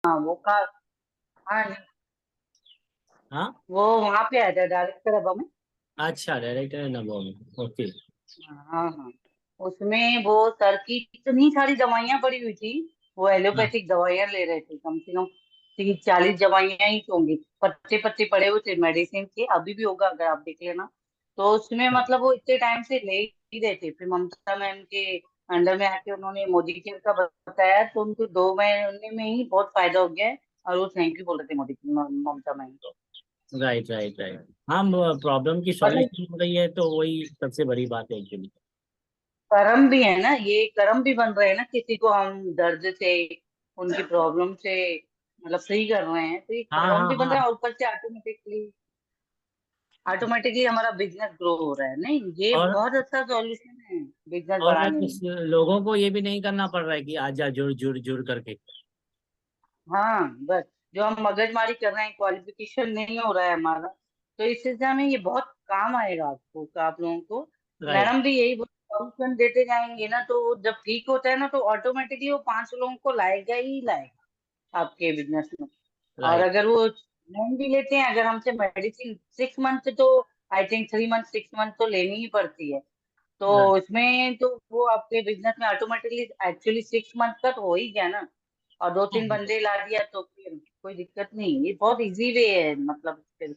हाँ वो का। हाँ हाँ। वो वहां पे आया था डायरेक्टर अब में। अच्छा, डायरेक्टर है नबो में। ओके। हाँ हाँ। उसमें वो सर की इतनी सारी दवाइयां पड़ी हुई थी। वो हाँ। एलोपैथिक दवाइयां ले रहे थे, कम से कम 30-40 दवाइयां ही होंगी। पत्ते पत्ते पड़े हुए थे मेडिसिन के, अभी भी होगा अगर आप देख लेना। तो उसमें मतलब वो इतने टाइम से ले ही रहे थे, फिर ममता मैम के अंडर में आके उन्होंने मोदी केयर का बताया, तो उनको 2 महीने में ही बहुत फायदा हो गया है। और वो थैंक यू बोल रहे थे मोदी ममता मैम को। Right right right. हाँ, प्रॉब्लम की मतलब सॉल्यूशन हो रही है तो वही सबसे बड़ी बात है एक्चुअली। कर्म भी है ना, ये कर्म भी बन रहे हैं ना, किसी को हम दर्द से, उनकी प्रॉब्लम से मतलब सही कर रहे हैं, तो ये हाँ कर्म हाँ भी बन रहा हाँ। है। और ऊपर से ऑटोमेटिकली ऑटोमेटिकली हमारा बिजनेस ग्रो हो रहा है। नहीं, ये और बहुत अच्छा सॉल्यूशन है बिजनेस और बढ़ाने में। लोगों को ये भी नहीं करना पड़ रहा है कि आजा जुड़ जुड़ जुड़ करके। हाँ बस, जो हम मगजमारी कर रहे हैं, क्वालिफिकेशन नहीं हो रहा है हमारा, तो इस सिलसिले में ये बहुत काम आएगा आपको, आप लोगों को। राइट मैडम भी यही सॉल्यूशन देते जाएंगे ना, तो वो जब ठीक होता है ना, तो ऑटोमेटिकली वो 5 लोगों को लाएगा ही लाएगा आपके बिजनेस में। और राइट। अगर वो लोन भी लेते हैं, अगर हमसे मेडिसिन 6 मंथ, तो आई थिंक 3 मंथ 6 मंथ तो लेनी ही पड़ती है। तो राइट। इसमें तो वो आपके बिजनेस में ऑटोमेटिकली एक्चुअली 6 मंथ का तो हो ही गया ना। और 2-3 बंदे ला दिया तो फिर कोई दिक्कत नहीं, ये बहुत इजी वे है मतलब फिर।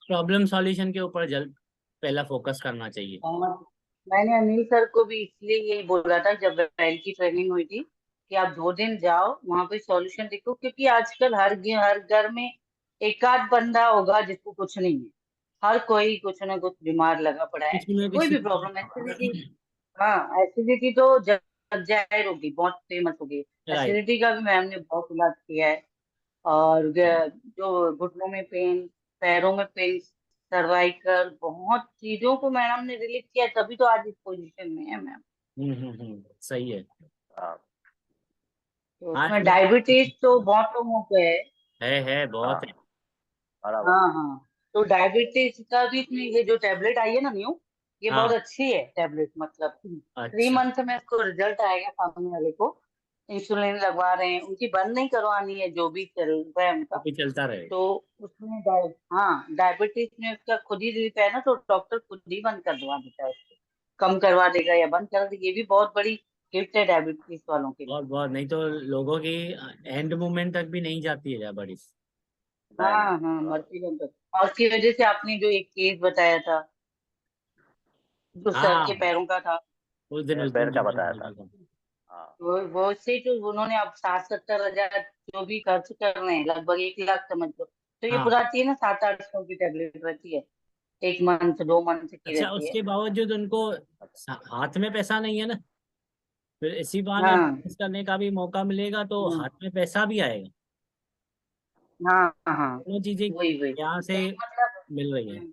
प्रॉब्लम सॉल्यूशन के ऊपर जल्द पहला फोकस करना चाहिए। और मैंने अनिल सर को भी इसलिए यही बोला था जब बैंक की ट्रेनिंग हुई थी, कि आप 2 दिन जाओ वहां पे सॉल्यूशन देखो, क्योंकि आजकल हर घर में एक आध बंदा होगा जिसको कुछ नहीं है। हर कोई कुछ ना कुछ बीमार लगा पड़ा है, किसी में कोई किसी। भी प्रॉब्लम, एसिडिटी। हाँ एसिडिटी तो जाहिर होगी, बहुत फेमस होगी। राइट। एसिडिटी का भी मैम ने बहुत इलाज किया है। और जो घुटनों में पेन, पैरों में पेन, सर्वाइकल, बहुत चीजों को मैडम ने रिलीज किया, तभी तो आज इस पोजीशन में है मैम। सही है। तो हाँ उसमें नहीं, डायबिटीज तो बहुत लोगों को है। है बहुत है। हाँ हाँ हाँ। तो डायबिटीज का भी ये जो टेबलेट आई है ना न्यू, ये बहुत हाँ। अच्छी है टेबलेट, मतलब 3 अच्छा। मंथ में इसको रिजल्ट आएगा सामने वाले को। इंसुलिन लगवा रहे हैं, उनकी बंद नहीं करवानी है, जो भी चल रहा है उनका। अभी चलता रहे। तो उसमें हाँ डायबिटीज में उसका खुद ही रिलीफ है ना, तो डॉक्टर खुद ही बंद करवा देता है उसको, कम करवा देगा या बंद कर देगा। ये भी बहुत बड़ी गिफ्ट है डायबिटीज वालों के लिए। बहुत बहुत, नहीं तो लोगों की एंड मोमेंट तक भी नहीं जाती है बड़ी। हाँ हाँ मर्सी बंद कर, और उसकी वजह से आपने जो एक केस बताया था, जो सर के हाँ, पैरों का था, उस दिन का बताया था। वो उससे तो उन्होंने अब 60-70 हजार जो भी खर्च कर रहे हैं, लगभग 1 लाख समझ लो। तो ये हाँ। पुराती है ना, 700-800 की टेबलेट रहती है, 1 मंथ 2 मंथ की अच्छा, रहती है। उसके बावजूद उनको हाथ में पैसा नहीं है ना, फिर इसी बहाने हाँ बिजनेस करने का भी मौका मिलेगा तो हाँ हाथ में पैसा भी आएगा। हाँ हाँ। दोनों चीजें वही वही यहाँ से तो मतलब मिल रही हैं। हम्म,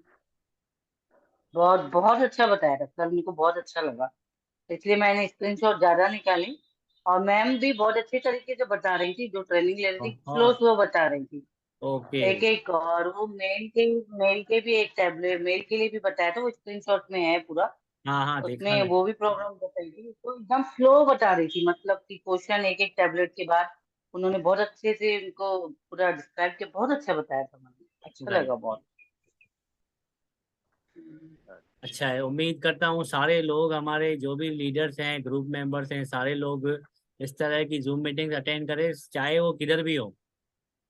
बहुत बहुत अच्छा बताया था सर, मेरे को बहुत अच्छा लगा, इसलिए मैंने स्क्रीनशॉट ज्यादा निकाली। और मैम भी बहुत अच्छे तरीके से बता रही थी, जो ट्रेनिंग ले रही थी स्लो बहुत। स्लो बता रही थी ओके। एक एक। और वो मेल के भी एक टैबलेट मेल के लिए भी बताया था, वो स्क्रीनशॉट में है पूरा। हाँ हाँ, देखा उसमें मैं। वो भी प्रॉब्लम बताई थी, तो एकदम स्लो बता रही थी, मतलब कि क्वेश्चन एक एक टैबलेट के बाद उन्होंने बहुत अच्छे से उनको पूरा डिस्क्राइब किया, बहुत अच्छा बताया था मैंने, अच्छा राइट। लगा बहुत। अच्छा है, उम्मीद करता हूँ सारे लोग, हमारे जो भी लीडर्स हैं, ग्रुप मेंबर्स हैं, सारे लोग इस तरह की जूम मीटिंग्स अटेंड करें, चाहे वो किधर भी हो।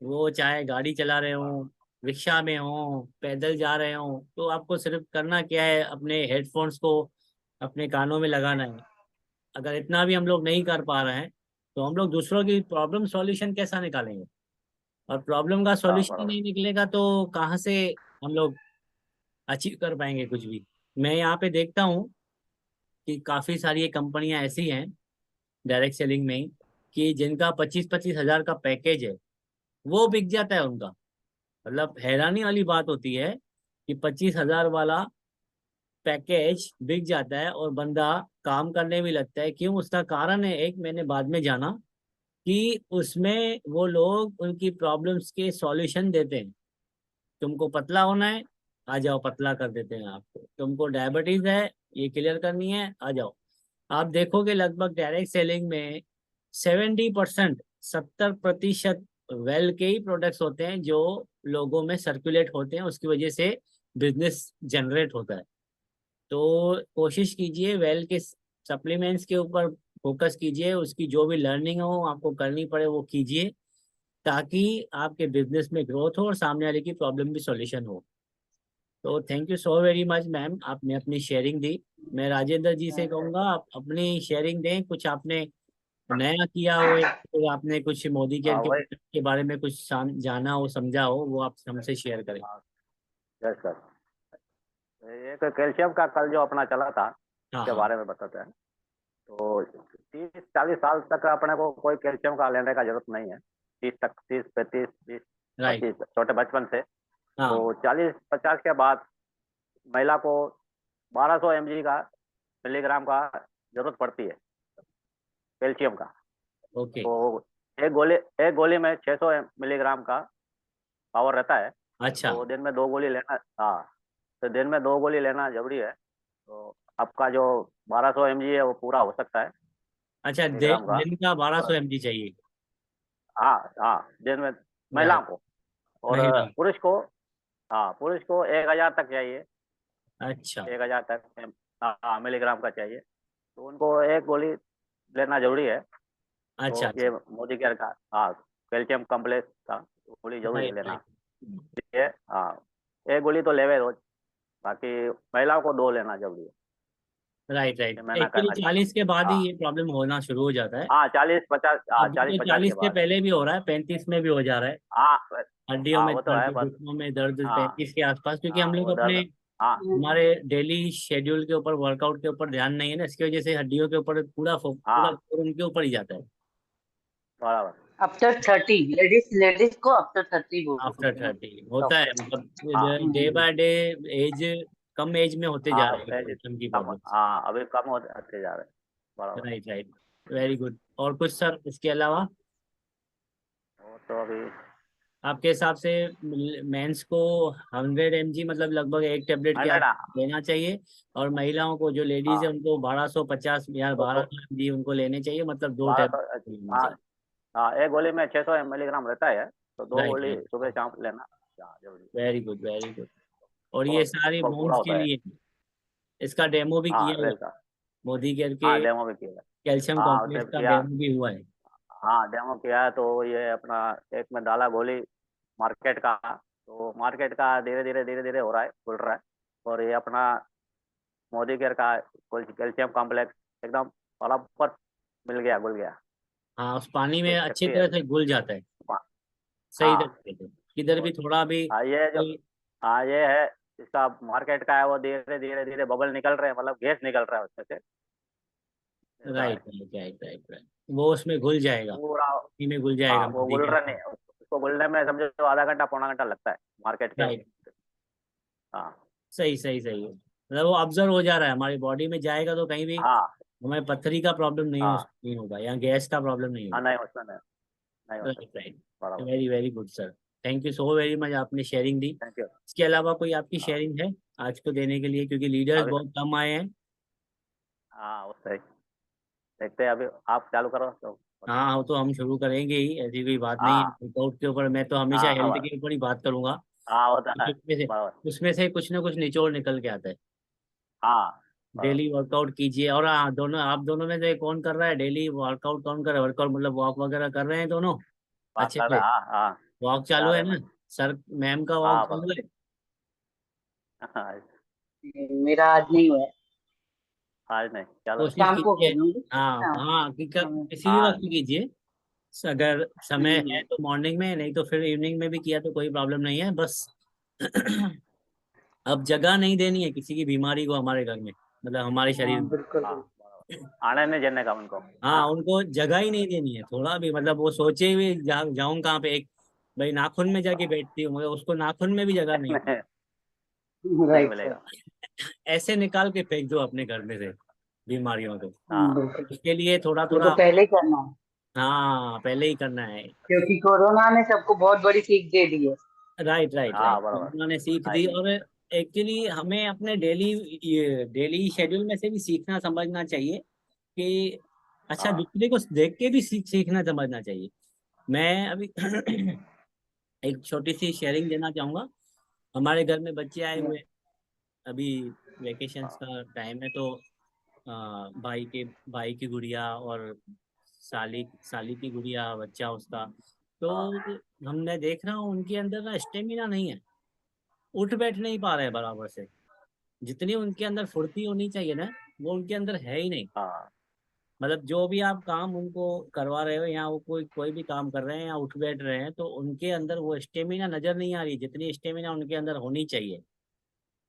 वो चाहे गाड़ी चला रहे हो, रिक्शा में हो, पैदल जा रहे हो, तो आपको सिर्फ करना क्या है, अपने हेडफोन्स को अपने कानों में लगाना है। अगर इतना भी हम लोग नहीं कर पा रहे हैं तो हम लोग दूसरों की प्रॉब्लम सॉल्यूशन कैसा निकालेंगे? और प्रॉब्लम का सॉल्यूशन ही नहीं निकलेगा तो कहाँ से हम लोग अचीव कर पाएंगे कुछ भी? मैं यहाँ पे देखता हूँ कि काफी सारी ये कंपनियां ऐसी हैं डायरेक्ट सेलिंग में ही, कि जिनका 25-25 हजार का पैकेज है, वो बिक जाता है उनका। मतलब हैरानी वाली बात होती है कि 25 हजार वाला पैकेज बिक जाता है और बंदा काम करने भी लगता है। क्यों? उसका कारण है एक, मैंने बाद में जाना, कि उसमें वो लोग उनकी प्रॉब्लम्स के सॉल्यूशन देते हैं। तुमको पतला होना है, आ जाओ पतला कर देते हैं आपको। तुमको डायबिटीज है, ये क्लियर करनी है, आ जाओ। आप देखोगे लगभग डायरेक्ट सेलिंग में 70%, 70% वेल के ही प्रोडक्ट्स होते हैं जो लोगों में सर्कुलेट होते हैं, उसकी वजह से बिजनेस जनरेट होता है। तो कोशिश कीजिए वेल के सप्लीमेंट्स के ऊपर फोकस कीजिए, उसकी जो भी लर्निंग हो आपको करनी पड़े वो कीजिए, ताकि आपके बिजनेस में ग्रोथ हो और सामने वाले की प्रॉब्लम भी सॉल्यूशन हो। तो thank you so very much ma'am, आपने अपनी शेयरिंग दी। मैं राजेंद्र जी से कहूँगा आप अपनी शेयरिंग दें, कुछ आपने नया किया हो या फिर आपने कुछ मोदी केयर हाँ के वही। प्रोडक्ट के बारे में कुछ जाना हो समझा हो, वो आप हमसे शेयर करें। हाँ यस सर। एक कैल्शियम का कल जो अपना चला था हाँ उसके हाँ। बारे में बताते हैं। तो 30-40 साल तक अपने को कोई कैल्शियम का लेने का जरूरत नहीं है। 30 तक 30 35 20 25 राइट। छोटे बचपन से। हाँ। तो 40-50 के बाद महिला को 1200 mg का मिलीग्राम का जरूरत पड़ती है कैल्शियम का। ओके। तो एक गोली में 600 मिलीग्राम का पावर रहता है। अच्छा। तो दिन में 2 गोली लेना। हाँ, तो दिन में 2 गोली लेना जरूरी है। तो आपका जो 1200 mg है वो पूरा हो सकता है अच्छा, मिलीग्राम का। दिन का बारह और सौ एम जी चाहिए। हाँ हाँ, दिन में महिलाओं राइट। को। और महिला। पुरुष को, हाँ पुरुष को 1000 तक चाहिए। अच्छा 1000 तक हाँ मिलीग्राम का चाहिए। तो उनको एक गोली लेना जरूरी है। अच्छा। तो अच्छा। ये मोदी केयर का, हाँ कैल्शियम कम्प्लेक्स का गोली जरूरी है राइट लेना। राइट। ये हाँ, एक गोली तो लेवे रोज। बाकी महिलाओं को 2 लेना जरूरी है। राइट राइट, ये मैं ना एक्चुअली कहना चाहता 40 हूँ। के बाद ही हाँ ये प्रॉब्लम होना शुरू हो जाता है। हाँ, 40-50, हाँ अभी चालीस तो पचास के 40 के बाद। पहले भी हो रहा है, 35 में भी हो जा रहा है। हाँ हड्डियों हाँ में वो तो है दर्द, बस। घुटनों में दर्द हाँ 35 के आसपास, क्योंकि हाँ हम लोग वो अपने दर्द। हाँ हमारे डेली शेड्यूल के ऊपर, वर्कआउट के ऊपर ध्यान नहीं है ना, इसकी वजह से हड्डियों के ऊपर पूरा हाँ जोर उनके ऊपर ही जाता है। बराबर। आफ्टर 30, लेडीज लेडीज को आफ्टर 30 आफ्टर बोलते हैं 30 होता है, डॉक्टर। मतलब डे बाय डे एज, कम एज में होते जा हाँ रहे हैं पहले कैल्शियम की कम, प्रॉब्लम। हाँ अभी कम होते जा रहे हैं। बराबर। Right right. Very good. और कुछ सर इसके अलावा वो तो अभी आपके हिसाब से मेंस को 100 mg मतलब लगभग एक टेबलेट के 100। आप हाँ लेना चाहिए, और महिलाओं को जो लेडीज है हाँ, उनको 1250 या तो 1200 mg उनको लेने चाहिए, मतलब दो 1200। टेबलेट लेनी हाँ चाहिए। हाँ, एक गोली में 600 मिलीग्राम रहता है। तो दो राइट गोली राइट। सुबह शाम लेना। हाँ जरूरी। Very good very good. और वो ये सारी लगभग पूरा बोन्स के होता है। लिए, इसका डेमो भी हाँ किया हुआ रेल है, का। मोदी केयर के हाँ डेमो भी किया है। कैल्शियम हाँ उसे कॉम्प्लेक्स का किया। डेमो भी हुआ है। हाँ डेमो किया है। तो ये अपना एक में डाला गोली मार्केट का। तो मार्केट का धीरे धीरे हो रहा है, खुल रहा है। और ये अपना मोदी केयर का कैल्शियम कॉम्प्लेक्स एकदम बराबर मिल गया, घुल गया। हाँ, उस पानी तो में एक अच्छी शक्ति है तरह अभी। से घुल जाता है, सही हाँ तरीके से, किधर भी और थोड़ा भी हाँ ये जो, कोई। हाँ ये है इसका मार्केट का है। वो धीरे धीरे धीरे बबल निकल रहे हैं, मतलब गैस निकल रहा है उसमें से। ऐसा है right right right right right, वो उसमें घुल जाएगा, पूरा। पानी में घुल हाँ जाएगा वो मोदी घुल केयर रहा का। नहीं, उसको घुलने में समझो आधा घंटा पौना घंटा लगता है मार्केट के। राइट। हाँ सही सही सही है, मतलब वो ऑब्जर्व हो जा रहा है हमारी बॉडी में, जाएगा तो कहीं भी हाँ हमें पत्थरी का प्रॉब्लम हाँ नहीं होगा, या गैस का प्रॉब्लम नहीं हाँ, होगा। नहीं उसमें नहीं, नहीं हो राइट सकता। राइट। बराबर। Very very good sir. Thank you so very much, आपने शेयरिंग दी। Thank you. इसके अलावा कोई आपकी हाँ शेयरिंग है आज को देने के लिए, क्योंकि लीडर्स अभी बहुत कम आए हैं। हाँ वो सही। देखते हैं, अभी आप चालू करो तो हाँ बताते हैं। हाँ, तो हम शुरू करेंगे ही, ऐसी कोई बात नहीं है। हाँ वर्कआउट के ऊपर मैं तो हमेशा हाँ हेल्थ के ऊपर ही बात करूंगा, हाँ होता है। क्योंकि बराबर। उसमें से कुछ ना कुछ निचोड़ निकल के आता है। हाँ बराबर। डेली वर्कआउट कीजिए, और हाँ, दोनों आप दोनों में से कौन कर रहा है डेली वर्कआउट, कौन कर रहा है वर्कआउट, मतलब वॉक वगैरह कर रहे हैं दोनों बात अच्छे कर रहे से? हैं, हाँ हाँ। वॉक जा चालू है रहे हैं ना? मैं। सर मैम का वॉक हाँ चालू बराबर। है? हाँ, मेरा आज नहीं हुआ है। आज नहीं चलो। कोशिश शाम को कीजिए। करूंगी। हाँ हाँ हाँ, हाँ। किसी भी वक्त हाँ कीजिए, अगर समय है हम्म, तो मॉर्निंग में, नहीं तो फिर इवनिंग में भी किया तो कोई प्रॉब्लम नहीं है, बस अब जगह नहीं देनी है किसी की बीमारी को हमारे घर में, मतलब हमारे शरीर हाँ में। बिल्कुल हाँ बिल्कुल। बराबर, आने नहीं देने का उनको। हाँ हाँ, उनको जगह ही नहीं देनी है थोड़ा भी, मतलब वो सोचे हुए जाऊं कहाँ पे, एक भाई नाखून में जाके बैठती हूँ, मगर उसको नाखून में भी जगह नहीं है। नहीं, नहीं राइट सर। मिलेगा। ऐसे निकाल के फेंक दो अपने घर में से बीमारियों को। हाँ बिल्कुल। उसके लिए थोड़ा ये तो थोड़ा, पहले ही करना है, हाँ पहले ही करना है। क्योंकि कोरोना ने सबको बहुत बड़ी सीख दे दी है। राइट राइट राइट, हाँ बराबर। उन्होंने सीख दी। राइट। और एक्चुअली हमें अपने डेली शेड्यूल में से भी सीखना समझना चाहिए कि अच्छा, हाँ दूसरे को देख के भी सीखना समझना चाहिए। मैं अभी एक छोटी सी शेयरिंग देना चाहूँगा। हमारे घर में बच्चे आए हुए हैं, अभी वेकेशंस का टाइम है, तो भाई की गुड़िया और साली साली की गुड़िया, बच्चा उसका। हाँ तो हमने देख रहा हूँ उनके अंदर ना स्टेमिना नहीं है, उठ बैठ नहीं पा रहे हैं बराबर से। जितनी उनके अंदर फुर्ती होनी चाहिए ना, वो उनके अंदर है ही नहीं। हाँ मतलब जो भी आप काम उनको करवा रहे हो, या वो कोई कोई भी काम कर रहे हैं या उठ बैठ रहे हैं, तो उनके अंदर वो स्टेमिना नजर नहीं आ रही जितनी स्टेमिना उनके अंदर होनी चाहिए।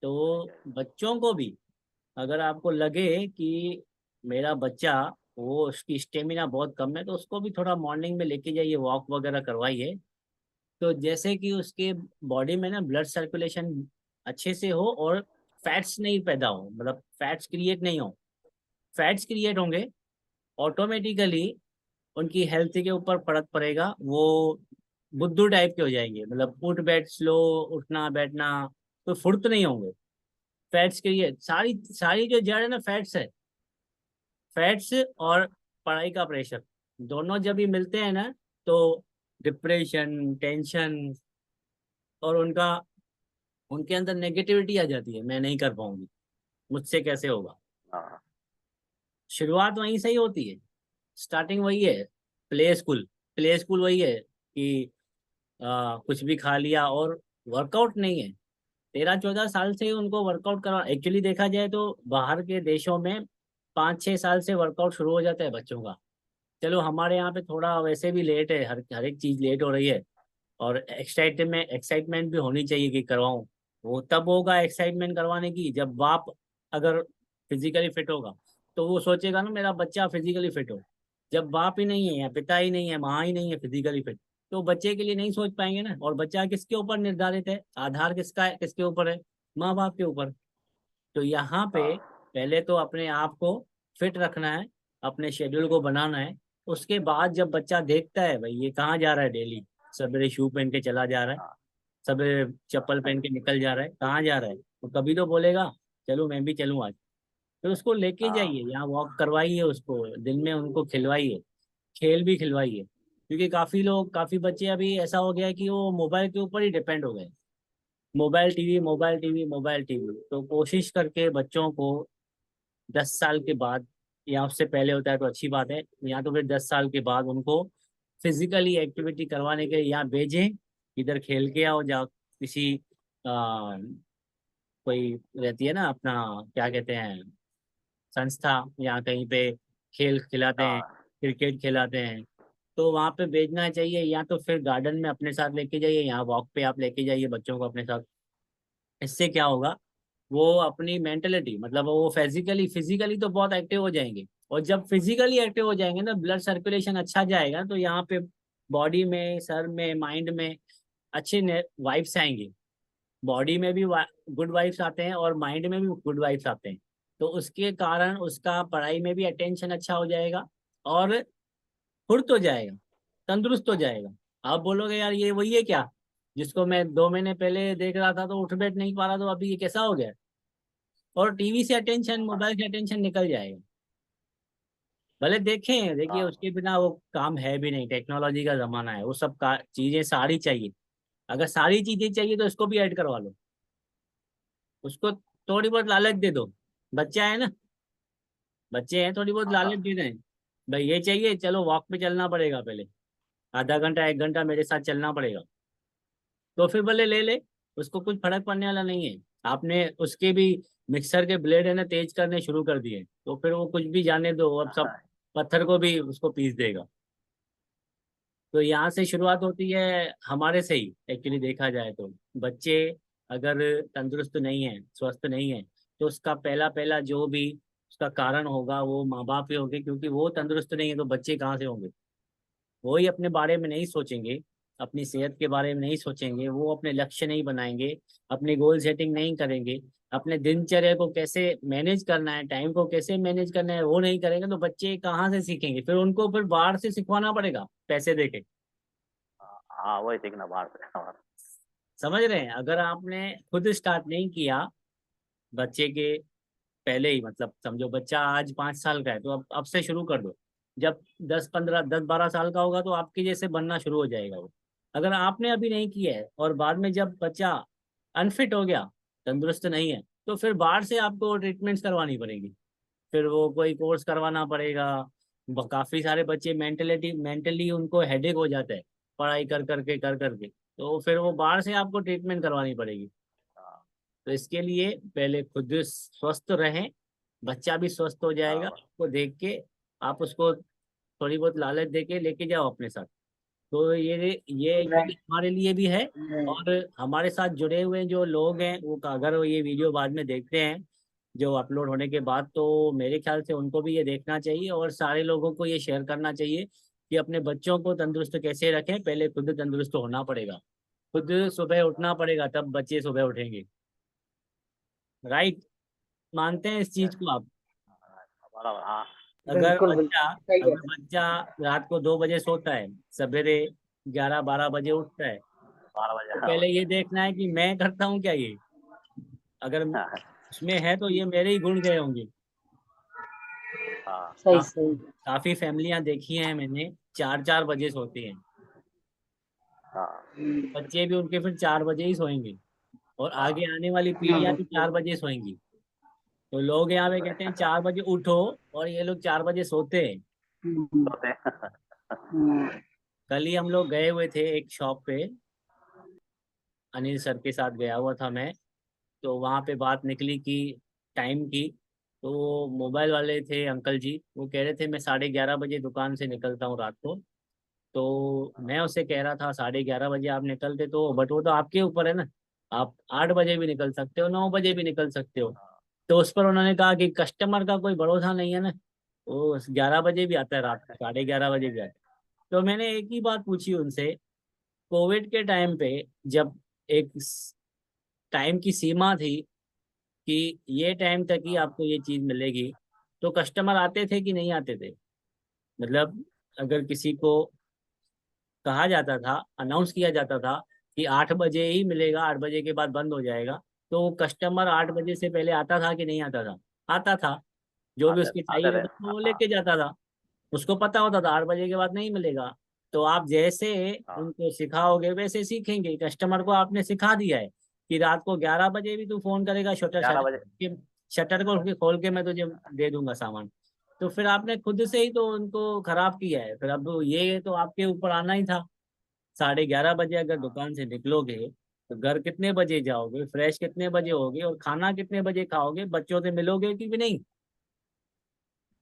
तो बच्चों को भी, अगर आपको लगे कि मेरा बच्चा, वो उसकी स्टेमिना बहुत कम है, तो उसको भी थोड़ा मॉर्निंग में लेके जाइए, वॉक वगैरह करवाइए। तो जैसे कि उसके बॉडी में ना ब्लड सर्कुलेशन अच्छे से हो, और फैट्स नहीं पैदा हो, मतलब फैट्स क्रिएट नहीं हो। फैट्स क्रिएट होंगे, ऑटोमेटिकली उनकी हेल्थ के ऊपर फर्क पड़ेगा। वो बुद्धू टाइप के हो जाएंगे, मतलब उठ बैठ स्लो, उठना बैठना, तो फुर्त नहीं होंगे। फैट्स क्रिएट, सारी सारी जो जड़ है ना, फैट्स है। फैट्स और पढ़ाई का प्रेशर, दोनों जब भी मिलते हैं ना, तो डिप्रेशन, टेंशन, और उनके अंदर नेगेटिविटी आ जाती है, मैं नहीं कर पाऊंगी, मुझसे कैसे होगा। हाँ शुरुआत वहीं से ही होती है, स्टार्टिंग वही है। प्ले स्कूल, प्ले स्कूल वही है कि कुछ भी खा लिया, और वर्कआउट नहीं है। 13-14 साल से ही उनको वर्कआउट करा। एक्चुअली देखा जाए तो बाहर के देशों में 5-6 साल से वर्कआउट शुरू हो जाता है बच्चों का। चलो हमारे यहाँ पे थोड़ा वैसे भी लेट है, हर एक चीज लेट हो रही है। और एक्साइटमेंट भी होनी चाहिए कि करवाऊं। वो तब होगा एक्साइटमेंट करवाने की, जब बाप अगर फिजिकली फिट होगा, तो वो सोचेगा ना मेरा बच्चा फिजिकली फिट हो। जब बाप ही नहीं है, या पिता ही नहीं है, माँ ही नहीं है फिजिकली फिट, तो बच्चे के लिए नहीं सोच पाएंगे ना। और बच्चा किसके ऊपर निर्धारित है, आधार किसका है, किसके ऊपर है, माँ बाप के ऊपर। तो यहाँ पे हाँ पहले तो अपने आप को फिट रखना है, अपने शेड्यूल को बनाना है। उसके बाद जब बच्चा देखता है भाई ये कहाँ जा रहा है डेली, सवेरे शू पहन के चला जा रहा है, हाँ सवेरे चप्पल पहन के निकल जा रहा है, कहाँ जा रहा है, तो कभी तो बोलेगा चलो मैं भी चलूँ आज। फिर उसको लेके हाँ जाइए, यहाँ वॉक करवाइए उसको, दिन में उनको खिलवाइए, खेल भी खिलवाइए। क्योंकि काफी लोग, काफी बच्चे अभी ऐसा हो गया है कि वो मोबाइल के ऊपर ही डिपेंड हो गए। Mobile TV, mobile TV, mobile TV. तो कोशिश करके बच्चों को 10 साल के बाद, या उससे पहले होता है तो अच्छी बात है, या तो फिर 10 साल के बाद उनको फिजिकली एक्टिविटी करवाने के लिए यहाँ भेजें। इधर खेल के आओ, जा किसी कोई रहती है ना अपना, क्या कहते हैं, संस्था, या कहीं पे खेल खिलाते हैं, हाँ क्रिकेट खिलाते हैं, तो वहाँ पे भेजना चाहिए। या तो फिर गार्डन में अपने साथ लेके जाइए, यहाँ वॉक पे आप लेके जाइए बच्चों को अपने साथ। इससे क्या होगा, वो अपनी मेंटेलिटी, मतलब वो फिजिकली फिजिकली तो बहुत एक्टिव हो जाएंगे। और जब फिजिकली एक्टिव हो जाएंगे ना, ब्लड सर्कुलेशन अच्छा जाएगा, तो यहाँ पे बॉडी में, सर में, माइंड में अच्छे वाइब्स आएंगे। बॉडी में भी गुड वाइब्स आते हैं, और माइंड में भी गुड वाइब्स आते हैं। तो उसके कारण उसका पढ़ाई में भी अटेंशन अच्छा हो जाएगा, और फुर्त हो जाएगा, तंदुरुस्त हो जाएगा। आप बोलोगे यार ये वही है क्या, जिसको मैं 2 महीने पहले देख रहा था तो उठ बैठ नहीं पा रहा, तो अभी ये कैसा हो गया। और टीवी से अटेंशन, मोबाइल से अटेंशन निकल जाएगा। भले देखें, देखिए हाँ उसके बिना वो काम है भी नहीं, टेक्नोलॉजी का जमाना है, वो सब का चीजें सारी चाहिए। अगर सारी चीजें चाहिए तो इसको भी ऐड करवा लो, उसको थोड़ी बहुत लालच दे दो। बच्चा है ना, बच्चे हैं, थोड़ी बहुत लालच हाँ दे दें। भाई ये चाहिए, चलो वॉक पे चलना पड़ेगा पहले, आधा घंटा 1 घंटा मेरे साथ चलना पड़ेगा। तो फिर भले ले ले, उसको कुछ फर्क पड़ने वाला नहीं है। आपने उसके भी मिक्सर के ब्लेड है ना तेज करने शुरू कर दिए, तो फिर वो कुछ भी जाने दो, अब सब हाँ पत्थर को भी उसको पीस देगा। तो यहाँ से शुरुआत होती है, हमारे से ही एक्चुअली देखा जाए तो। बच्चे अगर तंदुरुस्त नहीं है, स्वस्थ नहीं है, तो उसका पहला पहला जो भी उसका कारण होगा वो माँ बाप ही होंगे, क्योंकि वो तंदुरुस्त नहीं है तो बच्चे कहाँ से होंगे। वो ही अपने बारे में नहीं सोचेंगे, अपनी सेहत के बारे में नहीं सोचेंगे, वो अपने लक्ष्य नहीं बनाएंगे, अपनी गोल सेटिंग नहीं करेंगे, अपने दिनचर्या को कैसे मैनेज करना है, टाइम को कैसे मैनेज करना है वो नहीं करेंगे, तो बच्चे कहाँ से सीखेंगे। फिर उनको फिर बाहर से सिखवाना पड़ेगा पैसे देके। हाँ वही सीखना बाहर से हाँ समझ रहे हैं, अगर आपने खुद स्टार्ट नहीं किया बच्चे के पहले ही, मतलब समझो बच्चा आज 5 साल का है, तो अब से शुरू कर दो। जब 10-12 साल का होगा तो आपके जैसे बनना शुरू हो जाएगा वो। अगर आपने अभी नहीं किया है और बाद में जब बच्चा अनफिट हो गया, तंदुरुस्त नहीं है, तो फिर बाहर से आपको ट्रीटमेंट्स करवानी पड़ेगी, फिर वो कोई कोर्स करवाना पड़ेगा। काफी सारे बच्चे मेंटली उनको हेडेक हो जाता है पढ़ाई कर करके, तो फिर वो बाहर से आपको ट्रीटमेंट करवानी पड़ेगी। हाँ, तो इसके लिए पहले खुद स्वस्थ रहें, बच्चा भी स्वस्थ हो जाएगा, हाँ, आपको देख के आप उसको थोड़ी बहुत लालच दे के लेके जाओ अपने साथ। तो ये राइट। हमारे लिए भी है। और हमारे साथ जुड़े हुए जो लोग हैं वो अगर वो ये वीडियो बाद में देखते हैं जो अपलोड होने के बाद, तो मेरे ख्याल से उनको भी ये देखना चाहिए और सारे लोगों को ये शेयर करना चाहिए कि अपने बच्चों को तंदुरुस्त कैसे रखें। पहले खुद तंदुरुस्त होना पड़ेगा, खुद सुबह उठना पड़ेगा, तब बच्चे सुबह उठेंगे। राइट, मानते हैं इस चीज को आप? बराबर, हाँ। बिल्कुल बिल्कुल सही अगर है। बच्चा रात को 2 बजे सोता है, सवेरे 11-12 बजे उठता है, 12 बजे, तो हाँ। पहले ये देखना है कि मैं करता हूँ क्या ये। अगर हाँ, उसमें है तो ये मेरे ही गुण गए होंगे। हाँ, सही काफी सही। काफी फैमिलियां देखी हैं मैंने, 4-4 बजे सोती हैं, हाँ, बच्चे भी उनके फिर 4 बजे ही सोएंगे, और हाँ, आगे आने वाली पीढ़ियां भी 4 बजे सोएंगी। तो लोग यहाँ पे कहते हैं 4 बजे उठो, और ये लोग 4 बजे सोते हैं। हम्म, सोते हैं। हम्म, कल ही हम लोग गए हुए थे एक शॉप पे, अनिल सर के साथ गया हुआ था मैं। तो वहाँ पे बात निकली कि टाइम की, तो वो मोबाइल वाले थे अंकल जी, वो कह रहे थे मैं 11:30 बजे दुकान से निकलता हूँ रात को। तो मैं उससे कह रहा था 11:30 बजे आप निकलते, तो बट वो तो आपके ऊपर है ना, आप 8 बजे भी निकल सकते हो, 9 बजे भी निकल सकते हो। तो उस पर उन्होंने कहा कि कस्टमर का कोई भरोसा नहीं है ना, वो 11 बजे भी आता है, रात को 11:30 बजे भी आता है। तो मैंने एक ही बात पूछी उनसे, कोविड के टाइम पे जब एक टाइम की सीमा थी कि ये टाइम तक ही आपको ये चीज मिलेगी, तो कस्टमर आते थे कि नहीं आते थे? मतलब अगर किसी को कहा जाता था, अनाउंस किया जाता था कि 8 बजे ही मिलेगा, 8 बजे के बाद बंद हो जाएगा, तो वो कस्टमर 8 बजे से पहले आता था कि नहीं आता था? आता था, जो भी आते उसके आते चाहिए थे, होता था वो हाँ, लेके जाता था। उसको पता होता था 8 बजे के बाद नहीं मिलेगा। तो आप जैसे हाँ। उनको सिखाओगे वैसे सीखेंगे। कस्टमर को आपने सिखा दिया है कि रात को 11 बजे भी तू फोन करेगा, शटर 11 बजे, शटर शटर को खोल के मैं तुझे दे दूंगा सामान। तो फिर आपने खुद से ही तो उनको खराब किया है। फिर अब ये तो आपके ऊपर आना ही था। 11:30 बजे अगर हाँ, दुकान से निकलोगे तो घर कितने बजे जाओगे, फ्रेश कितने बजे होगे, और खाना कितने बजे खाओगे, बच्चों से मिलोगे कि भी नहीं?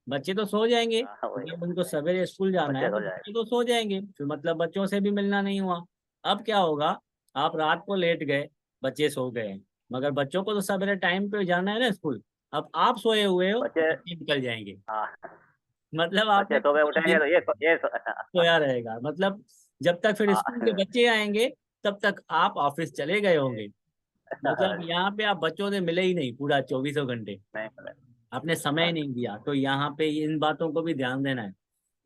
बच्चे तो सो जाएंगे, हाँ, वही है। जब उनको सवेरे स्कूल जाना है बच्चे तो सो जाए। बच्चे तो सो जाएंगे, फिर मतलब बच्चों से भी मिलना नहीं हुआ। अब क्या होगा, आप रात को लेट गए, बच्चे सो गए हैं, मगर बच्चों को तो सवेरे टाइम पे जाना है ना स्कूल। अब आप सोए हुए हो, बच्चे, बच्चे निकल जाएंगे। हाँ, मतलब बच्चे आपने सुबह पूरा उठेंगे दिन तो ये सोया रहेगा। मतलब जब तक फिर स्कूल के हाँ। बच्चे आएंगे तब तक आप ऑफिस चले गए होंगे। मतलब यहाँ पे आप बच्चों से मिले ही नहीं पूरा 24 घंटे, नहीं मिले। आपने समय नहीं दिया। तो यहाँ पे इन बातों को भी ध्यान देना है।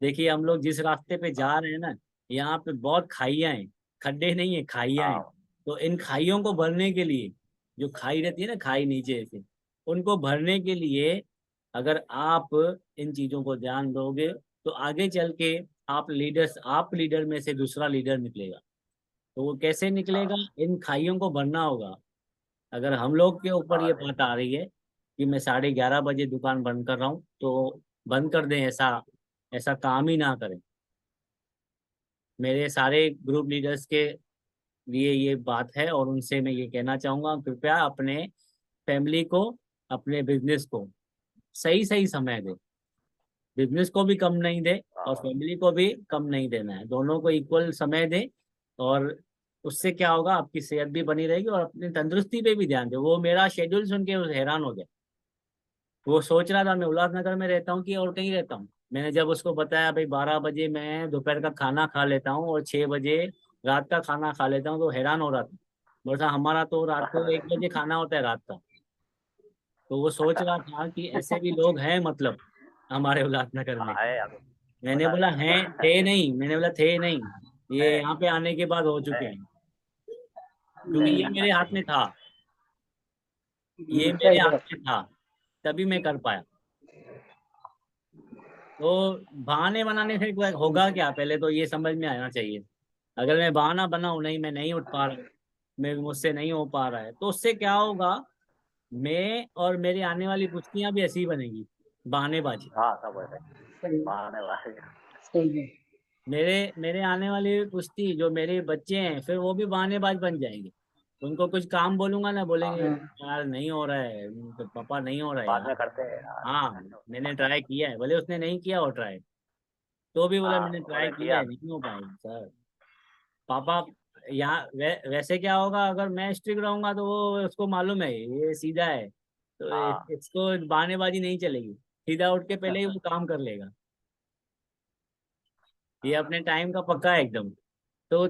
देखिए हम लोग जिस रास्ते पे जा हाँ, रहे हैं ना, यहाँ पे बहुत खाइयां हैं, खड्डे नहीं है, खाइयां हैं। हाँ, तो इन खाइयों को भरने के लिए, जो खाई रहती है ना, खाई नीचे से, उनको भरने के लिए अगर आप इन चीजों को ध्यान दोगे तो आगे चल के आप लीडर में से दूसरा लीडर निकलेगा। तो वो कैसे निकलेगा? हाँ, इन खाइयों को भरना होगा। अगर हम लोग के ऊपर ये हाँ, बात आ रही है कि मैं 11:30 बजे दुकान बंद कर रहा हूँ, तो बंद कर दें, ऐसा ऐसा काम ही ना करें। मेरे सारे ग्रुप लीडर्स के लिए ये बात है, और उनसे मैं ये कहना चाहूंगा, कृपया अपने फैमिली को, अपने बिजनेस को सही सही समय दें। बिजनेस को भी कम नहीं दे और हाँ, फैमिली को भी कम नहीं देना है, दोनों को इक्वल समय दें। और उससे क्या होगा, आपकी सेहत भी बनी रहेगी और अपनी तंदुरुस्ती पे भी ध्यान दें। वो मेरा शेड्यूल सुन के हैरान हो गया। वो सोच रहा था मैं उल्लासनगर में रहता हूँ कि और कहीं रहता हूँ। मैंने जब उसको बताया भाई 12 बजे मैं दोपहर का खाना खा लेता हूँ और 6 बजे रात का खाना खा लेता हूँ, तो हैरान हो रहा था। बोला हमारा तो रात को 1 बजे खाना होता है रात का। तो वो सोच रहा था कि ऐसे भी लोग हैं मतलब हमारे उल्लासनगर में। हाँ, है अभी। मैंने पता बोला है। हैं, थे नहीं, मैंने बोला थे नहीं, ये है, यहाँ पे आने के बाद हो चुके है, हैं। क्योंकि ये मेरे हाथ में था, ये मेरे सही हाथ बात। में था, तभी मैं कर पाया। तो बहाने बनाने से कोई होगा क्या, पहले तो ये समझ में आना चाहिए। अगर मैं बहाना बनाऊं, नहीं मैं नहीं उठ पा रहा, मैं मुझसे नहीं हो पा रहा है, तो उससे क्या होगा, मैं और मेरी आने वाली पुश्तियां भी ऐसी ही बनेगी, बहानेबाजी। हाँ सब है, सही बहाने वाले। सही है। मेरे मेरे आने वाली पुश्ती जो मेरे बच्चे हैं, फिर वो भी बहानेबाज बन जाएंगे। उनको कुछ काम बोलूंगा ना, हाँ, बोलेंगे हाँ, यार नहीं हो रहा है, तो पापा नहीं हो रहा है बाद यार। में करते हैं यार। हाँ, मैंने ट्राई किया है, बोले उसने नहीं किया वो ट्राई, तो भी बोला हाँ मैंने ट्राई बोले किया किया। है, नहीं हो पाएगा सर। पापा यहाँ वैसे क्या होगा, अगर मैं स्ट्रिक्ट रहूंगा तो वो उसको मालूम है ये सीधा है, तो हाँ इसको बहानेबाजी नहीं चलेगी, सीधा उठ के पहले ही वो काम कर लेगा। ये अपने टाइम का पक्का है एकदम। तो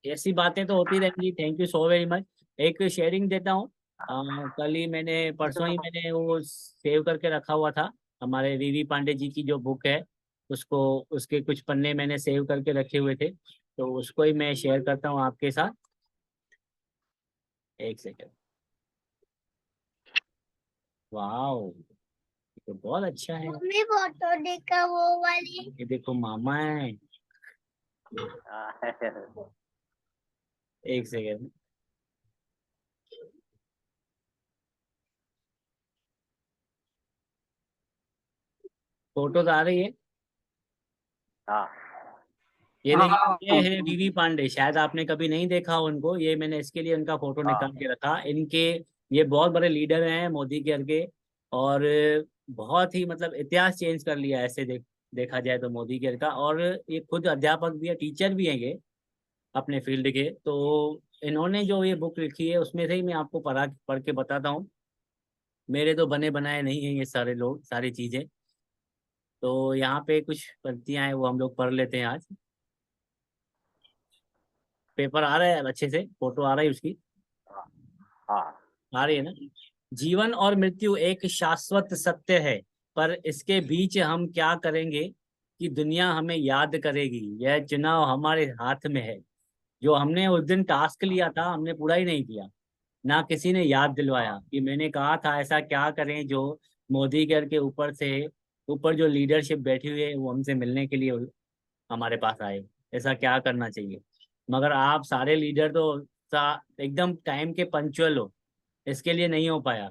ऐसी बातें तो होती रहेंगी। Thank you so very much. एक शेयरिंग देता हूँ। कल ही मैंने, परसों ही मैंने वो सेव करके रखा हुआ था, हमारे वीवी पांडे जी की जो बुक है, उसको, उसके कुछ पन्ने मैंने सेव करके रखे हुए थे, तो उसको ही मैं शेयर करता हूँ आपके साथ। एक सेकेंड। वाह, तो बहुत अच्छा है। मम्मी फोटो देखा वो वाली। ये देखो मामा है। हाँ। एक सेकेंड। फोटो तो आ रही है। हाँ ये हाँ देखिए, हाँ, ये है वीवी पांडे, शायद आपने कभी नहीं देखा उनको, ये मैंने इसके लिए उनका फोटो निकाल हाँ के रखा। इनके, ये बहुत बड़े लीडर हैं मोदी के के, और बहुत ही मतलब इतिहास चेंज कर लिया ऐसे देखा जाए तो मोदी के का। और ये खुद अध्यापक भी है, टीचर भी हैं ये अपने फील्ड के। तो इन्होंने जो ये बुक लिखी है उसमें से ही मैं आपको पढ़ के बताता हूँ। मेरे तो बने बनाए नहीं है ये सारे लोग, सारी चीजें। तो यहाँ पे कुछ पंक्तियां हैं, वो हम लोग पढ़ लेते हैं आज। पेपर आ रहा है अच्छे से, फोटो आ रही है उसकी, हाँ आ रही है ना। जीवन और मृत्यु एक शाश्वत सत्य है, पर इसके बीच हम क्या करेंगे कि दुनिया हमें याद करेगी, यह चुनाव हमारे हाथ में है। जो हमने उस दिन टास्क लिया था, हमने पूरा ही नहीं किया, ना किसी ने याद दिलवाया हाँ कि मैंने कहा था ऐसा क्या करें जो मोदी के ऊपर से, ऊपर जो लीडरशिप बैठी हुई है वो हमसे मिलने के लिए हमारे पास आए, ऐसा क्या करना चाहिए। मगर आप सारे लीडर तो एकदम टाइम के पंक्चुअल हो, इसके लिए नहीं हो पाया।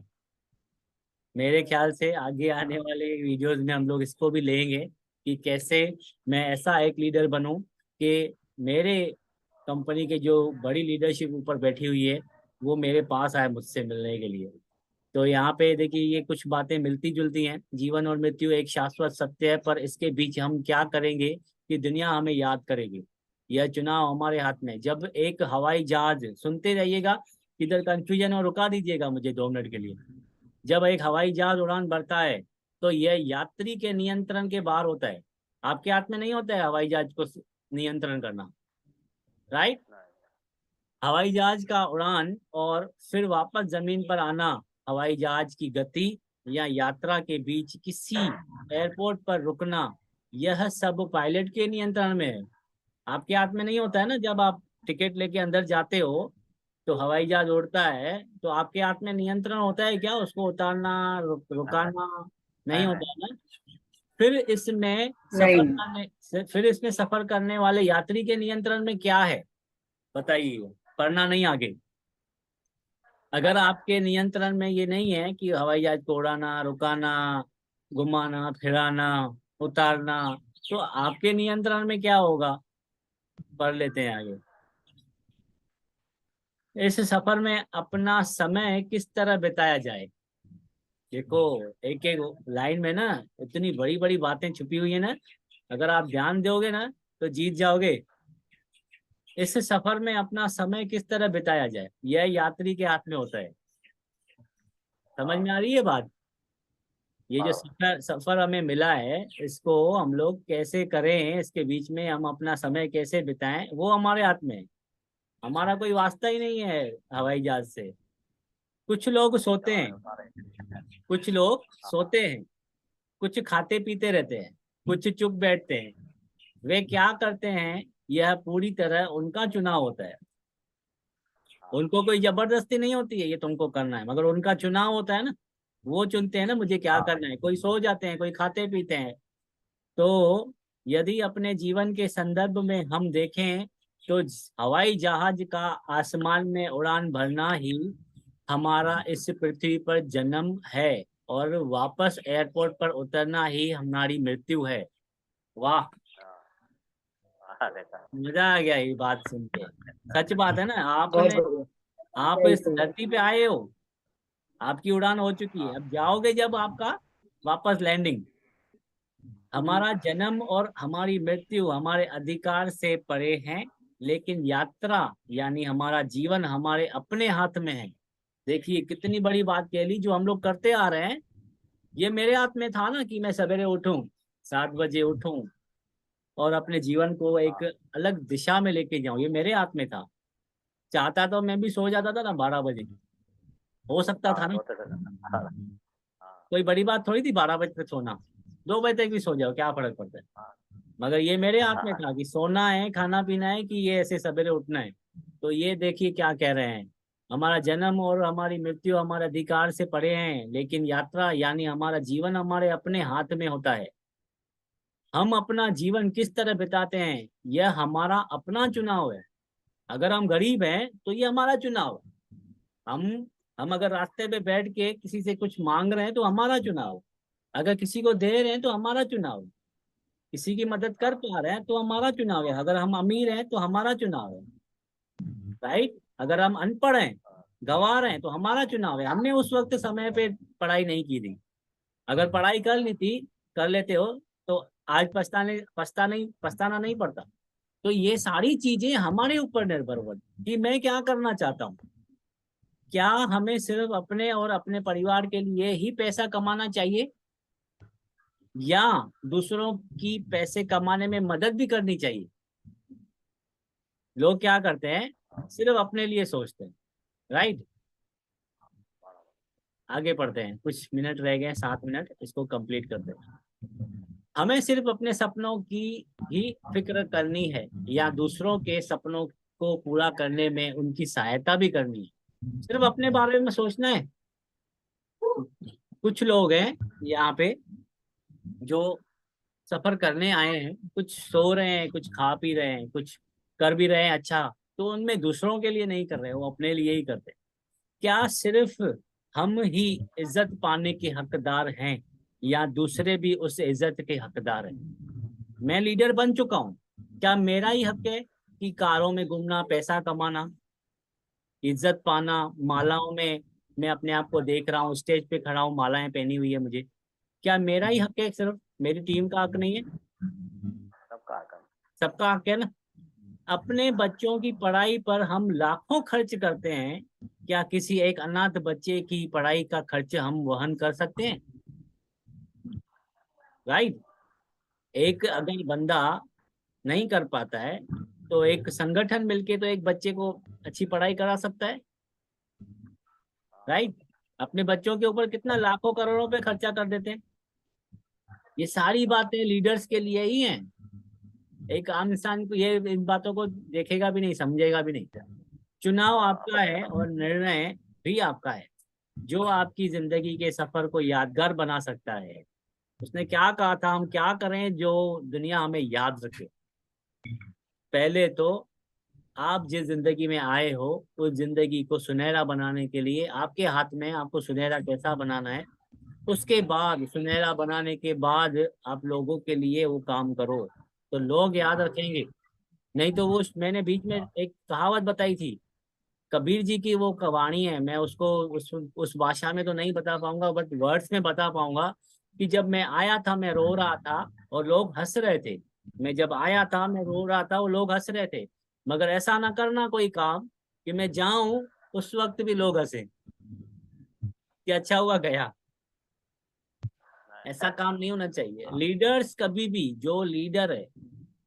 मेरे ख्याल से आगे आने वाले वीडियोस में हम लोग इसको भी लेंगे कि कैसे मैं ऐसा एक लीडर बनूं कि मेरे कंपनी के जो बड़ी लीडरशिप ऊपर बैठी हुई है वो मेरे पास आए मुझसे मिलने के लिए। तो यहाँ पे देखिए, ये कुछ बातें मिलती जुलती हैं। जीवन और मृत्यु एक शाश्वत सत्य है, पर इसके बीच हम क्या करेंगे कि दुनिया हमें याद करेगी, यह चुनाव हमारे हाथ में है। जब एक हवाई जहाज, सुनते रहिएगा, इधर कंफ्यूजन और रुका दीजिएगा मुझे 2 मिनट के लिए। जब एक हवाई जहाज उड़ान भरता है तो यह यात्री के नियंत्रण के बाहर होता है। आपके हाथ में नहीं होता है हवाई जहाज को नियंत्रण करना, राइट। हवाई जहाज का उड़ान और फिर वापस जमीन पर आना, हवाई जहाज की गति या यात्रा के बीच किसी एयरपोर्ट पर रुकना, यह सब पायलट के नियंत्रण में है। आपके हाथ में नहीं होता है ना। जब आप टिकट लेके अंदर जाते हो तो हवाई जहाज उड़ता है, तो आपके हाथ में नियंत्रण होता है क्या, उसको उतारना, रुकाना? नहीं होता है ना। फिर इसमें सफर नहीं करने फिर इसमें सफर करने वाले यात्री के नियंत्रण में क्या है, बताइए। पढ़ना नहीं आगे। अगर आपके नियंत्रण में ये नहीं है कि हवाई जहाज को उड़ाना, रुकाना, घुमाना फिराना, उतारना, तो आपके नियंत्रण में क्या होगा। पढ़ लेते हैं आगे। इस सफर में अपना समय किस तरह बिताया जाए। देखो, एक एक लाइन में ना इतनी बड़ी बड़ी बातें छुपी हुई है ना, अगर आप ध्यान दोगे ना तो जीत जाओगे। इस सफर में अपना समय किस तरह बिताया जाए, यह यात्री के हाथ में होता है। समझ में आ रही है बात। ये जो हाँ सफर सफर हमें मिला है, इसको हम लोग कैसे करें, इसके बीच में हम अपना समय कैसे बिताएं, वो हमारे हाथ में है। हमारा कोई वास्ता ही नहीं है हवाई जहाज से। कुछ लोग सोते हमारे हैं, हमारे कुछ लोग हाँ सोते हैं, कुछ खाते पीते रहते हैं, कुछ चुप बैठते हैं। वे क्या करते हैं, यह पूरी तरह उनका चुनाव होता है। हाँ उनको कोई जबरदस्ती नहीं होती है ये तुमको करना है, मगर उनका चुनाव होता है ना। वो चुनते हैं ना मुझे क्या हाँ करना है। कोई सो जाते हैं, कोई खाते पीते हैं, तो यदि अपने जीवन के संदर्भ में हम देखें तो हवाई जहाज का आसमान में उड़ान भरना ही हमारा इस पृथ्वी पर जन्म है और वापस एयरपोर्ट पर उतरना ही हमारी मृत्यु है। वाह, देखा। मजा आ गया ये बात सुन के। सच बात है ना, बहुत आपने बढ़िया। आप सही इस सही। धरती पे आए हो, आपकी उड़ान हो चुकी है, अब जाओगे जब आपका वापस लैंडिंग। हमारा जन्म और हमारी मृत्यु हमारे अधिकार से परे हैं, लेकिन यात्रा यानी हमारा जीवन हमारे अपने हाथ में है। देखिए कितनी बड़ी बात कह ली जो हम लोग करते आ रहे हैं। ये मेरे हाथ में था ना कि मैं सवेरे उठूं, 7 बजे उठूं और अपने जीवन को एक अलग दिशा में लेके जाऊं, ये मेरे हाथ में था। चाहता तो मैं भी सो जाता था ना 12 बजे, हो सकता था ना। हाँ, कोई बड़ी बात थोड़ी थी 12 बजे तक सोना, 2 बजे तक भी सो जाओ, क्या फर्क पड़ता है। मगर ये मेरे हाथ में था कि सोना है, खाना पीना है, कि ये ऐसे सवेरे उठना है। तो ये देखिए क्या कह रहे हैं, हमारा जन्म और हमारी मृत्यु हमारे अधिकार से परे हैं, लेकिन यात्रा यानी हमारा जीवन हमारे अपने हाथ में होता है। हम अपना जीवन किस तरह बिताते हैं यह हमारा अपना चुनाव है। अगर हम गरीब हैं तो ये हमारा चुनाव है। हम अगर रास्ते पे बैठ के किसी से कुछ मांग रहे हैं तो हमारा चुनाव है। अगर किसी को दे रहे हैं तो हमारा चुनाव है। किसी की मदद कर पा रहे हैं तो हमारा चुनाव है। अगर हम अमीर हैं तो हमारा चुनाव है, राइट। अगर हम अनपढ़ हैं, गंवा रहे हैं, तो हमारा चुनाव है। हमने उस वक्त समय पे पढ़ाई नहीं की थी। अगर पढ़ाई कर ली थी, कर लेते हो, तो आज पछताना नहीं पड़ता। तो ये सारी चीजें हमारे ऊपर निर्भर करती कि मैं क्या करना चाहता हूँ। क्या हमें सिर्फ अपने और अपने परिवार के लिए ही पैसा कमाना चाहिए, या दूसरों की पैसे कमाने में मदद भी करनी चाहिए। लोग क्या करते हैं, सिर्फ अपने लिए सोचते हैं, राइट। आगे बढ़ते हैं, कुछ मिनट रह गए, 7 मिनट, इसको कंप्लीट करते हैं। हमें सिर्फ अपने सपनों की ही फिक्र करनी है या दूसरों के सपनों को पूरा करने में उनकी सहायता भी करनी है। सिर्फ अपने बारे में सोचना है। कुछ लोग हैं यहाँ पे जो सफर करने आए हैं, कुछ सो रहे हैं, कुछ खा पी रहे हैं, कुछ कर भी रहे हैं, अच्छा, तो उनमें दूसरों के लिए नहीं कर रहे, वो अपने लिए ही करते हैं। क्या सिर्फ हम ही इज्जत पाने के हकदार हैं या दूसरे भी उस इज्जत के हकदार हैं। मैं लीडर बन चुका हूँ, क्या मेरा ही हक है कि कारों में घूमना, पैसा कमाना, इज्जत पाना, मालाओं में मैं अपने आप को देख रहा हूँ, स्टेज पे खड़ा हूँ, मालाएं पहनी हुई है मुझे, क्या मेरा ही हक है? सिर्फ मेरी टीम का हक नहीं है? सबका हक है। सबका हक है ना। अपने बच्चों की पढ़ाई पर हम लाखों खर्च करते हैं, क्या किसी एक अनाथ बच्चे की पढ़ाई का खर्च हम वहन कर सकते हैं? राइट। एक अगर बंदा नहीं कर पाता है तो एक संगठन मिलके तो एक बच्चे को अच्छी पढ़ाई करा सकता है, राइट। अपने बच्चों के ऊपर कितना लाखों करोड़ों पे खर्चा कर देते हैं। ये सारी बातें लीडर्स के लिए ही हैं। एक आम इंसान को ये इन बातों को देखेगा भी नहीं, समझेगा भी नहीं। चुनाव आपका है और निर्णय भी आपका है, जो आपकी जिंदगी के सफर को यादगार बना सकता है। उसने क्या कहा था, हम क्या करें जो दुनिया हमें याद रखे। पहले तो आप जिस जिंदगी में आए हो उस जिंदगी को सुनहरा बनाने के लिए आपके हाथ में, आपको सुनहरा कैसा बनाना है। उसके बाद सुनहरा बनाने के बाद आप लोगों के लिए वो काम करो तो लोग याद रखेंगे। नहीं तो वो मैंने बीच में एक कहावत बताई थी, कबीर जी की वो कवाणी है, मैं उसको उस भाषा में तो नहीं बता पाऊंगा, बट वर्ड्स में बता पाऊंगा कि जब मैं आया था मैं रो रहा था और लोग हंस रहे थे। मैं जब आया था मैं रो रहा था और लोग हंस रहे थे। मगर ऐसा ना करना कोई काम कि मैं जाऊं उस वक्त भी लोग हंसे कि अच्छा हुआ गया। ऐसा काम नहीं होना चाहिए। लीडर्स कभी भी, जो लीडर है,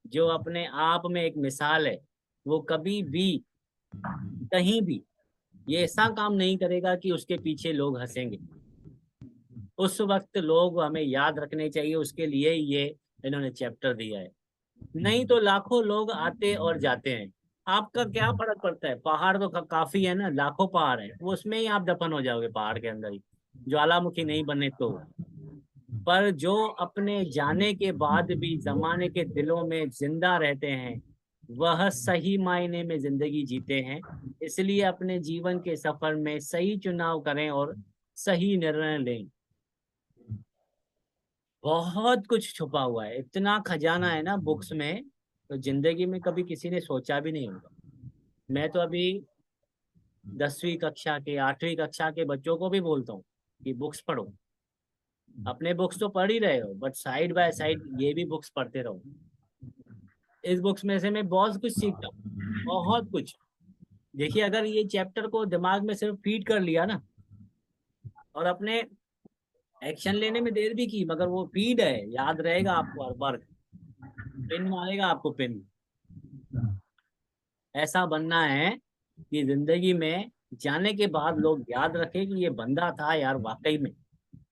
जो अपने आप में एक मिसाल है, वो कभी भी कहीं भी ये ऐसा काम नहीं करेगा कि उसके पीछे लोग हंसेंगे। उस वक्त लोग हमें याद रखने चाहिए, उसके लिए ये इन्होंने चैप्टर दिया है। नहीं तो लाखों लोग आते और जाते हैं, आपका क्या फर्क पड़ता है। पहाड़ तो काफी है ना, लाखों पहाड़ है, वो उसमें ही आप दफन हो जाओगे, पहाड़ के अंदर ही, ज्वालामुखी नहीं बने तो। पर जो अपने जाने के बाद भी जमाने के दिलों में जिंदा रहते हैं वह सही मायने में जिंदगी जीते हैं। इसलिए अपने जीवन के सफर में सही चुनाव करें और सही निर्णय लें। बहुत कुछ छुपा हुआ है, इतना खजाना है ना बुक्स में, तो जिंदगी में कभी किसी ने सोचा भी नहीं होगा। मैं तो अभी 10वीं कक्षा के 8वीं कक्षा के बच्चों को भी बोलता हूँ कि बुक्स पढ़ो। अपने बुक्स तो पढ़ ही रहे हो, बट साइड बाय साइड ये भी बुक्स पढ़ते रहो। इस बुक्स में से मैं बहुत कुछ सीखता हूँ, बहुत कुछ। देखिए, अगर ये चैप्टर को दिमाग में सिर्फ फीड कर लिया ना, और अपने एक्शन लेने में देर भी की, मगर वो फीड है, याद रहेगा आपको हर बार, पिन मारेगा आपको पिन। ऐसा बनना है कि जिंदगी में जाने के बाद लोग याद रखें कि ये बंदा था यार, वाकई में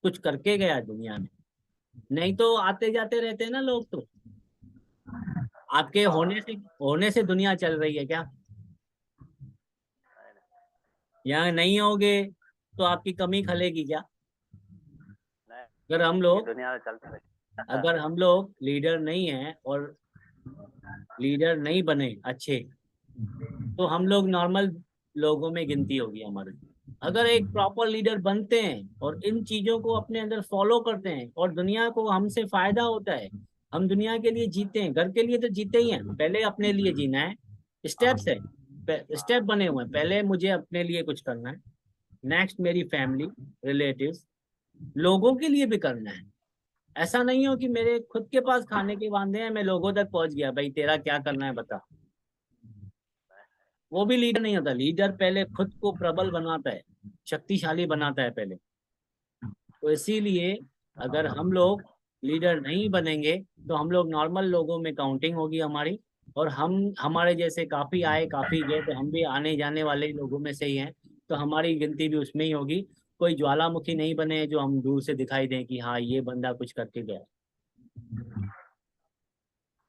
कुछ करके गया दुनिया में। नहीं तो आते जाते रहते हैं ना लोग, तो आपके होने से दुनिया चल रही है क्या? यहाँ नहीं होगे तो आपकी कमी खलेगी क्या? अगर हम ये लोग दुनिया चलती रही। अगर हम लोग लीडर नहीं हैं और लीडर नहीं बने अच्छे, तो हम लोग नॉर्मल लोगों में गिनती होगी हमारी। अगर एक प्रॉपर लीडर बनते हैं और इन चीजों को अपने अंदर फॉलो करते हैं और दुनिया को हमसे फायदा होता है, हम दुनिया के लिए जीते हैं, घर के लिए तो जीते ही हैं, पहले अपने लिए जीना है। स्टेप्स है, स्टेप बने हुए हैं, पहले मुझे अपने लिए कुछ करना है, नेक्स्ट मेरी फैमिली, रिलेटिव्स, लोगों के लिए भी करना है। ऐसा नहीं हो कि मेरे खुद के पास खाने के वांदे हैं, मैं लोगों तक पहुंच गया, भाई तेरा क्या करना है बता। वो भी लीडर नहीं होता। लीडर पहले खुद को प्रबल बनाता है, शक्तिशाली बनाता है पहले। तो इसीलिए अगर हम लोग लीडर नहीं बनेंगे तो हम लोग नॉर्मल लोगों में काउंटिंग होगी हमारी, और हम हमारे जैसे काफी आए काफी गए, तो हम भी आने जाने वाले लोगों में से ही हैं, तो हमारी गिनती भी उसमें ही होगी। कोई ज्वालामुखी नहीं बने जो हम दूर से दिखाई दें कि हाँ ये बंदा कुछ करके गया,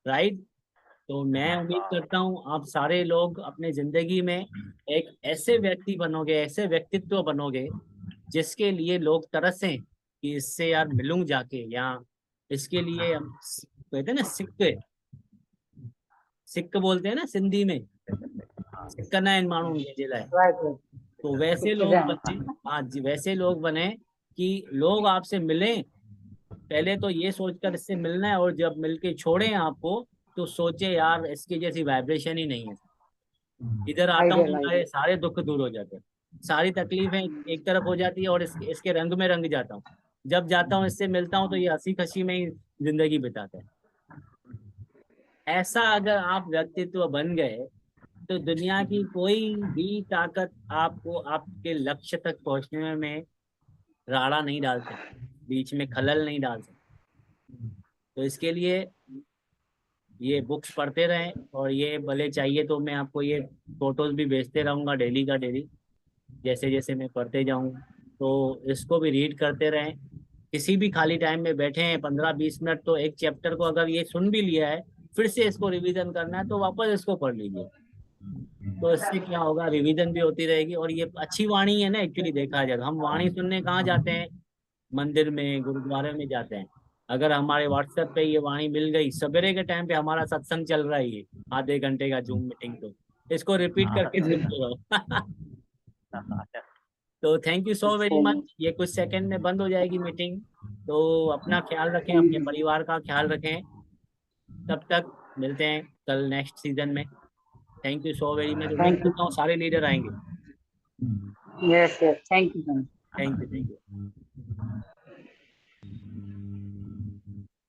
राइट। तो मैं उम्मीद करता हूँ आप सारे लोग अपने जिंदगी में एक ऐसे व्यक्ति बनोगे, ऐसे व्यक्तित्व बनोगे जिसके लिए लोग तरसें कि इससे यार मिलूं जाके, या इसके लिए हम कहते हैं ना सिक्के, सिक्क बोलते हैं ना सिंधी में, सिक्का ना इन माण्हुनि खे जे लाइ। राइट। तो वैसे कितने लोग जाना बने, हाँ जी, वैसे लोग बने कि लोग आपसे मिलें, पहले तो ये सोचकर इससे मिलना है, और जब मिलके छोड़ें आपको तो सोचे यार इसकी जैसी वाइब्रेशन ही नहीं है। इधर आता हूँ आइडियल तो आइडियल। सारे दुख दूर हो जाते हैं, सारी तकलीफें एक तरफ हो जाती है, और इसके रंग में रंग जाता हूँ। जब जाता हूँ इससे मिलता हूँ तो ये हंसी खुशी में ही जिंदगी बिताते हैं। ऐसा अगर आप व्यक्तित्व बन गए तो दुनिया की कोई भी ताकत आपको आपके लक्ष्य तक पहुंचने में राड़ा नहीं डाल सकती, बीच में खलल नहीं डाल सकती। तो इसके लिए ये बुक्स पढ़ते रहें, और ये भले चाहिए तो मैं आपको ये फोटोज भी भेजते रहूंगा डेली का डेली, जैसे जैसे मैं पढ़ते जाऊं। तो इसको भी रीड करते रहें। किसी भी खाली टाइम में बैठे हैं 15-20 मिनट, तो एक चैप्टर को अगर ये सुन भी लिया है, फिर से इसको रिवीजन करना है तो वापस इसको पढ़ लीजिए। तो इससे क्या होगा, रिवीजन भी होती रहेगी, और ये अच्छी वाणी है ना। एक्चुअली देखा जाए तो हम वाणी सुनने कहाँ जाते हैं? मंदिर में, गुरुद्वारे में जाते हैं। अगर हमारे व्हाट्सएप पे ये वाणी मिल गई, सवेरे के टाइम पे हमारा सत्संग चल रहा है, ये आधे घंटे का जूम मीटिंग, तो इसको रिपीट करके सुनते रहो। तो thank you so very much. ये कुछ सेकंड में बंद हो जाएगी मीटिंग, तो अपना ख्याल रखें, अपने परिवार का ख्याल रखें। तब तक मिलते हैं कल नेक्स्ट सीजन में। Thank you so very much. उम्मीद थैंक करता हूँ सारे लीडर आएंगे। You. Yes yes, thank you. Thank you.